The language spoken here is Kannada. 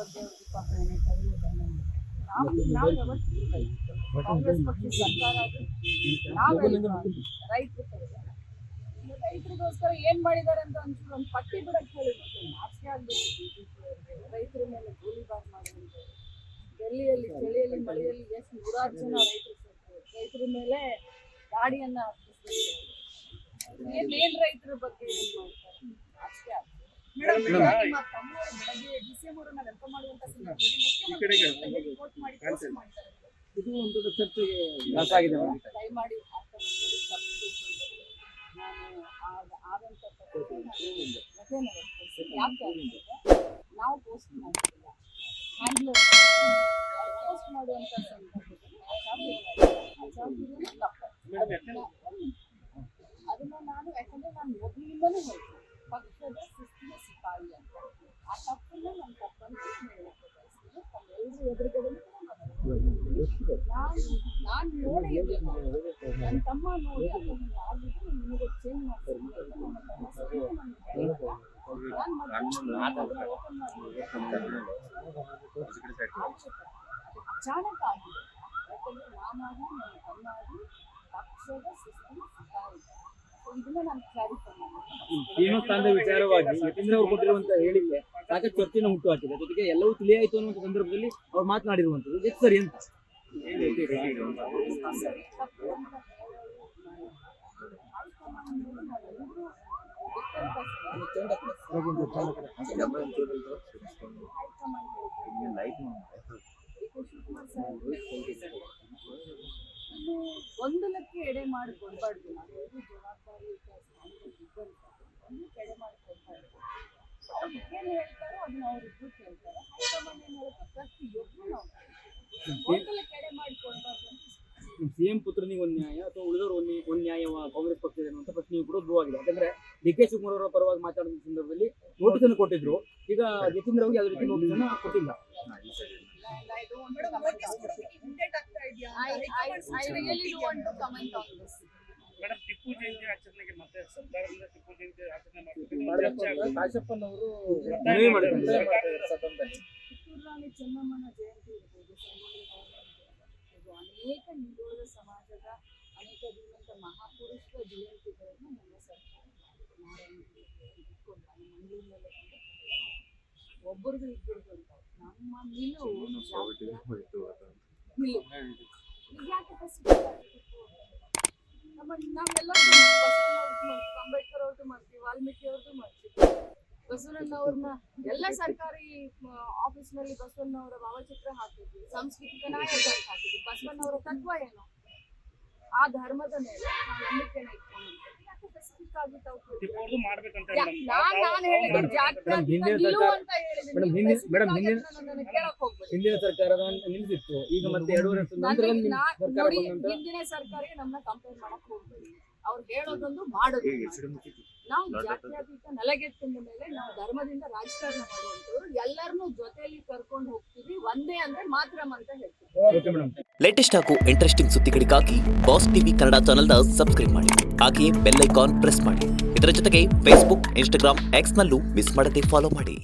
ಬಗ್ಗೆ ಅವ್ರಿಗೆ ಪಾಪ ಏನಾಯ್ತು ನಾವು ಯಾವತ್ತೂ ಕಾಂಗ್ರೆಸ್ ಪಕ್ಷದ ಸರ್ಕಾರ ಅದು ನಾವೆಲ್ಲ ರೈತರಿಗೋಸ್ಕರ ಏನ್ ಮಾಡಿದ್ದಾರೆ ಅಂತ ಒಂಚೂರು ಒಂದು ಪಟ್ಟಿ ಬಿಡಕ್ಕೆ ಹೇಳಿದ್ರು. ನಾಚಿಕೆ ಆಗ್ಬೇಕು ರೈತರ ಮೇಲೆ ಗೋಲಿಬಾರ್ ಮಾಡಿದ್ರು. ಡೆಲ್ಲಿಯಲ್ಲಿ ಚಳಿಯಲ್ಲಿ ಮಳೆಯಲ್ಲಿ ಎಷ್ಟು 100 ಜನ ರೈತರ ಮೇಲೆ ಗಾಡಿಯನ್ನ ಏನ್ ರೈತರ ಬಗ್ಗೆ ಮಾಡ್ತಾರೆ. ನಾಚಿಕೆ ಆಗ್ತದೆ. ನಿಮ್ಮ ತಮ್ಮವರು ಬೆಳಗ್ಗೆ ಡಿಸಿಎಂ ಅವರನ್ನ ವೆಲ್ಕಮ್ ಮಾಡುವಂತ ಸಂದರ್ಭದಲ್ಲಿ ರಿಪೋರ್ಟ್ ಮಾಡಿ ಪೋಸ್ಟ್ ಮಾಡ್ತಾರೆ. ಇದು ಒಂದು ಚರ್ಚೆಗೆ ದಯಮಾಡಿ ನಾನು ಆದಂತ ಯಾಕೆ ನಾವು ಪೋಸ್ಟ್ ಮಾಡ್ತಿಲ್ಲ. ಹ್ಯಾಂಡ್ಲರ್ ಪೋಸ್ಟ್ ಮಾಡುವಂತ ಸಂದರ್ಭದಲ್ಲಿ ಅದನ್ನ ನಾನು ಯಾಕಂದ್ರೆ ನಾನು ಮೊದಲಿಂದಲೂ ಹೇಳ್ತೀನಿ ಪಕ್ಷದ ಶಿಸ್ತಿನ ಸಿಪಾಯಿ ಅಂತ. ಆ ತಪ್ಪನ್ನ ನನ್ನ ತಪ್ಪಂತ ಹೇಳಕ್ಕೆ ಬಯಸ್ತೀನಿ. ತಮ್ಮೆಲ್ಲರೂ ಎದುರುಗಡೆ ನಾನು ನೋಡಿ ನನ್ನ ತಮ್ಮ ನೋಡಿ ಅದನ್ನ ಆಗಿದ್ದು ನಿಮಗೆ ಚೇಂಜ್ ಮಾಡ್ತೀನಿ. ಅಚಾನಕ್ ಆಗಿದೆ. ಯಾಕಂದ್ರೆ ನಾನಾಗಿ ನನ್ನ ತಮ್ಮಾಗಿ ಪಕ್ಷದ ಶಿಸ್ತಿನ ಸಿಪಾಯಿ. ಇದನ್ನ ನಾನು ಕ್ಲಾರಿಫೈ ಸ್ಥಾನದ ವಿಚಾರವಾಗಿ ಯತೀಂದ್ರ ಅವರು ಕೊಟ್ಟಿರುವಂತಹ ಹೇಳಿಕೆ ಸಾಕಷ್ಟು ಚರ್ಚೆನ ಹುಟ್ಟು ಹಾಕಿದೆ. ಜೊತೆಗೆ ಎಲ್ಲವೂ ತಿಳಿಯಾಯಿತು ಅನ್ನುವಂಥ ಸಂದರ್ಭದಲ್ಲಿ ಅವ್ರು ಮಾತನಾಡಿರುವಂಥದ್ದು ಎಷ್ಟು ಸರಿ ಅಂತ ಗೊಂದಲಕ್ಕೆ ಎಡೆ ಮಾಡಿ ಕೊಡಬಾರ್ದು. ನಾವು ಜವಾಬ್ದಾರಿಯುತ ಎಡೆ ಮಾಡಿ ಕೊಡಬಾರ್ದು. ಅವ್ರು ಏನ್ ಹೇಳ್ತಾರೋ ಅದನ್ನ ಅವ್ರಿಬ್ರು ಕೇಳ್ತಾರೆ. ಹೈಕಮಾಂಡ್ ಏನ್ ಹೇಳುತ್ತೋ ಪ್ರತಿಯೊಬ್ಬರು ನಾವು ಗೊಂದಲಕ್ಕೆ ಎಡೆ ಮಾಡಿ ಕೊಡಬಾರ್ದು ಅಂತ. ಸಿಎಂ ಪುತ್ರನಿಗೆ ಒಂದು ನ್ಯಾಯ ಅಥವಾ ಉಳಿದವರು ಒಂದು ನ್ಯಾಯವ ಕಾಂಗ್ರೆಸ್ ಪಕ್ಷದ ಅನ್ನುವಂಥ ಪ್ರಶ್ನೆಯೂ ಕೂಡ ಉದ್ಭವವಾಗಿದೆ. ಯಾಕಂದ್ರೆ ಡಿ.ಕೆ. ಶಿವಕುಮಾರ್ ಅವರ ಪರವಾಗಿ ಮಾತಾಡಿದ ಸಂದರ್ಭದಲ್ಲಿ ನೋಟಿಸ್ ಅನ್ನು ಕೊಟ್ಟಿದ್ರು. ಈಗ ಯತೀಂದ್ರ ಅವರಿಗೆ ಯಾವುದೇ ರೀತಿ ನೋಟಿಸ್ ಅನ್ನು ಕೊಟ್ಟಿಲ್ಲ. ಟಿಪ್ಪು ಜಯಂತಿ ಆಚರಣೆಗೆ ಮತ್ತೆ ಸರ್ಕಾರದಿಂದ ಟಿಪ್ಪು ಜಯಂತಿ ಆಚರಣೆ ಮಾಡ್ತಾರೆ. ಕಾಶಪ್ಪನವರು ಕಿತ್ತೂರು ರಾಣಿ ಚೆನ್ನಮ್ಮನ ಜಯಂತಿ ಇರ್ಬೋದು, ಅನೇಕ ಹಿಂದುಳಿದ ಸಮಾಜದ ಅನೇಕ ಧೀಮಂತ ಮಹಾಪುರುಷರ ಜಯಂತಿಗಳನ್ನು ನಮ್ಮ ಸರ್ಕಾರ ಮಂಗಳೂರು ಮೇಲೆ ಒಬ್ಬರದು ಇಬ್ಬರದು ಅಂತ ನಮ್ಮ ಯಾಕೆ ನಾವೆಲ್ಲ ಅಂಬೇಡ್ಕರ್ ಅವ್ರದ್ದು ಮಾಡ್ತೀವಿ, ವಾಲ್ಮೀಕಿ ಅವ್ರದ್ದು ಮಾಡ್ತೀವಿ. ಬಸವಣ್ಣ ಅವ್ರನ್ನ ಎಲ್ಲ ಸರ್ಕಾರಿ ಆಫೀಸ್ ನಲ್ಲಿ ಬಸವಣ್ಣ ಅವರ ಭಾವಚಿತ್ರ ಹಾಕಿದ್ವಿ, ಸಾಂಸ್ಕೃತಿಕ ನಾಯಕ ಅಂತ ಹಾಕಿದ್ವಿ. ಬಸವಣ್ಣ ಅವರ ತತ್ವ ಏನು, ಆ ಧರ್ಮದ ಮೇಲೆ ನಾವು ನಂಬಿಕೆನ ಇಟ್ಕೊಂಡು ಯಾಕೆ ಸ್ಪೆಸಿಫಿಕ್ ಆಗಿ ಹಿಂದಿನ ಸರ್ಕಾರ ನಿಲ್ಲಿಸಿತ್ತು. ಈಗ ಮತ್ತೆ 2 ವರ್ಷ ನಂತರ ಹಿಂದಿನ ಸರ್ಕಾರಕ್ಕೆ ನಮ್ಮನ್ನ ಕಂಪೇರ್ ಮಾಡಕ್ ಹೋಗ್ಬೇಡಿ. ಅವ್ರು ಹೇಳೋದೊಂದು ಮಾಡೋದು. ನಾವು ಜಾತ್ಯತೀತ ನೆಲೆಗೆತ್ತಿದ ಮೇಲೆ ನಾವು ಧರ್ಮದಿಂದ ರಾಜಕಾರಣ ಮಾಡುವಂತವ್ರು ಎಲ್ಲರನ್ನೂ ಜೊತೆಯಲ್ಲಿ ಕರ್ಕೊಂಡು ಹೋಗ್ತೀವಿ. ಒಂದೇ ಅಂದ್ರೆ ಮಾತ್ರ ಅಂತ ಹೇಳ್ತೀವಿ. ಲೇಟೆಸ್ಟ್ ಹಾಗೂ ಇಂಟ್ರೆಸ್ಟಿಂಗ್ ಸುದ್ದಿಗಳಿಗಾಗಿ ಬಾಸ್ ಟಿವಿ ಕನ್ನಡ ಚಾನೆಲ್ನ ಸಬ್ಸ್ಕ್ರೈಬ್ ಮಾಡಿ. ಹಾಗೆಯೇ ಬೆಲ್ ಐಕಾನ್ ಪ್ರೆಸ್ ಮಾಡಿ. ಇದರ ಜೊತೆಗೆ ಫೇಸ್ಬುಕ್, ಇನ್ಸ್ಟಾಗ್ರಾಮ್, ಎಕ್ಸ್ ನಲ್ಲೂ ಮಿಸ್ ಮಾಡದೆ ಫಾಲೋ ಮಾಡಿ.